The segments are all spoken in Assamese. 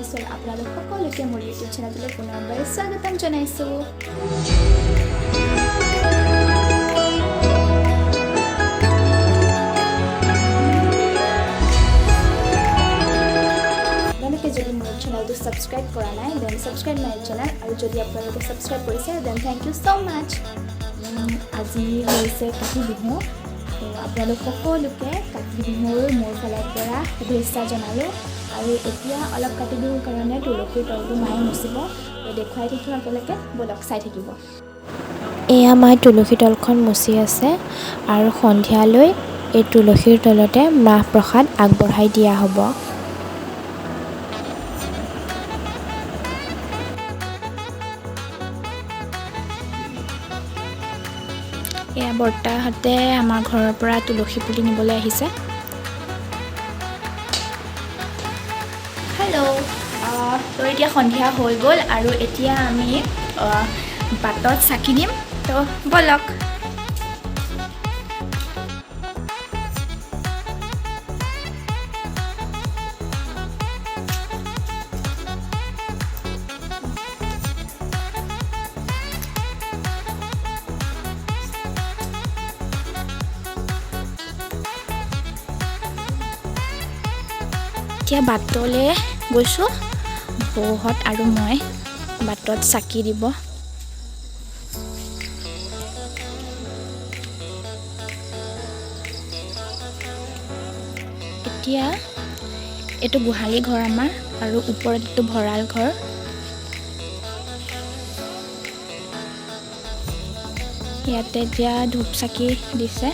পৰিচয় আপোনালোক সকলোকে মোৰ ইউটিউব চেনেললৈ পুনৰবাৰ স্বাগতম জনাইছোঁ। আপোনালোকে যদি মোৰ চেনেলটো ছাবস্ক্ৰাইব কৰা নাই দেন ছাবস্ক্ৰাইব মাই চেনেল, আৰু যদি আপোনালোকে ছাবস্ক্ৰাইব কৰিছে দেন থেংক ইউ ছ' মাছ। আজি হৈছে কাতি বিহু। আপোনালোক সকলোকে কাতি বিহুৰ মোৰ ফালৰ পৰা শুভেচ্ছা জনালোঁ। আৰু এতিয়া অলপ কাতি বিহুৰ কাৰণে তুলসীৰ তলটো মায়ে মুচিব, দেখুৱাই থাকিব আপোনালোকে, বলক চাই থাকিব। এয়া মায়ে তুলসী তলখন মুচি আছে আৰু সন্ধিয়ালৈ এই তুলসীৰ তলতে মাহ প্ৰসাদ আগবঢ়াই দিয়া হ'ব। এয়া বৰ্তাহঁতে আমাৰ ঘৰৰ পৰা তুলসী পুলি নিবলৈ আহিছে। হেল্ল', তো এতিয়া সন্ধিয়া হৈ গ'ল আৰু এতিয়া আমি বাটত চাকি দিম, তো বলক। এতিয়া বাটলৈ গৈছোঁ, বৌহঁত আৰু মই বাটত চাকি দিব। এতিয়া এইটো গোহালি ঘৰ আমাৰ, আৰু ওপৰত এইটো ভঁৰাল ঘৰ। ইয়াতে এতিয়া ধূপ চাকি দিছে।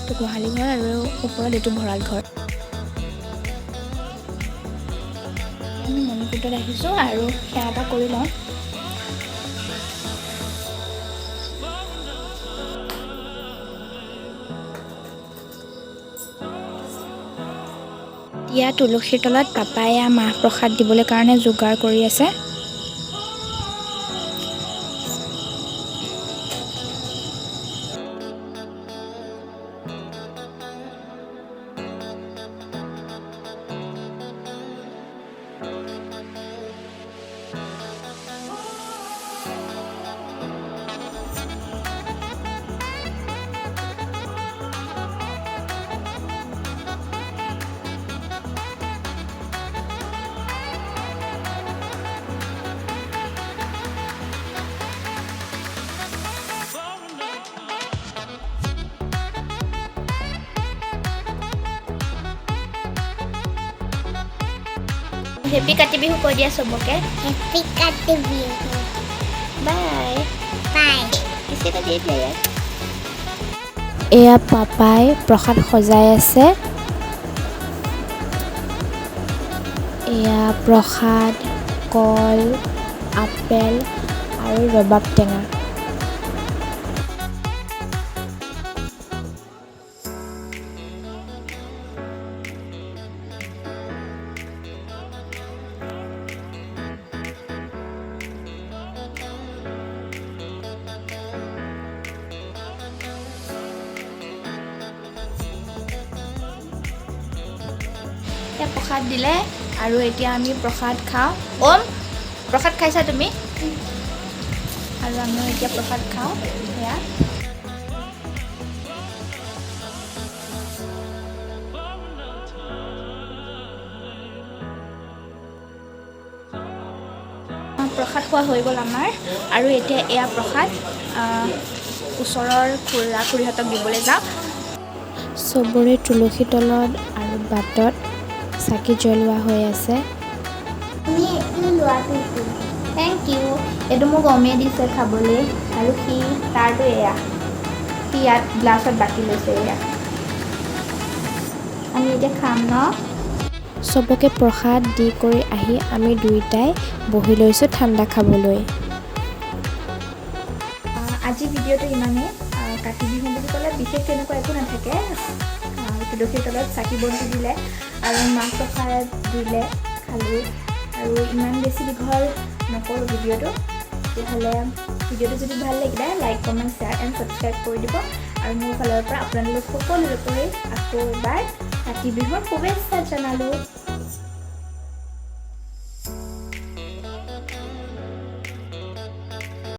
এইটো গোহালি ঘৰ আৰু ওপৰত এইটো ভঁৰাল ঘৰ। আমি মণিকূটত আহিছোঁ আৰু সেৱা এটা কৰি লওঁ। এতিয়া তুলসীৰ তলত পাপাই মাহ প্ৰসাদ দিবলৈ কাৰণে যোগাৰ কৰি আছে। হেপী কাতি বিহু কৈ দিয়া চবকে। Happy Kati Bihu. বাই Bye. কিছে কা দিয়ে দিয়া। এয়া পাপাই প্ৰসাদ সজাই আছে। এয়া প্ৰসাদ, কল, আপেল আৰু ৰবাব টেঙা। এতিয়া প্ৰসাদ দিলে আৰু এতিয়া আমি প্ৰসাদ খাওঁ। ওম, প্ৰসাদ খাইছা তুমি? আৰু আমি এতিয়া প্ৰসাদ খাওঁ। সেয়া প্ৰসাদ খোৱা হৈ গ'ল আমাৰ, আৰু এতিয়া এয়া প্ৰসাদ ওচৰৰ খুৰা খুৰীহঁতক দিবলৈ যাওঁ। চবৰে তুলসী তলত আৰু বাটত চাকি জ্বলোৱা হৈ আছে। Thank you. এইটো মোক অমে দিছে খাবলৈ, আৰু তাৰটো এয়া সি ইয়াত গ্লাছত বাকি লৈছে। এয়া আমি এতিয়া খাম ন। চবকে প্ৰসাদ দি কৰি আহি আমি দুয়োটাই বহি লৈছোঁ ঠাণ্ডা খাবলৈ। আজি ভিডিঅ'টো ইমানেই। কাতি বিহু বুলি ক'লে বিশেষ তেনেকুৱা একো নাথাকে। তুলসীৰ তলত চাকি বন্তি দিলে আৰু মাহ প্ৰসাদ দিলে, খালোঁ। আৰু ইমান বেছি দীঘল নকৰোঁ ভিডিঅ'টো। তেতিয়াহ'লে ভিডিঅ'টো যদি ভাল লাগিলে like, comment, share and subscribe কৰি দিব। আৰু মোৰ ফালৰ পৰা আপোনালোক সকলোকে আকৌ এবাৰ কাতি বিহুৰ শুভেচ্ছা জনালোঁ।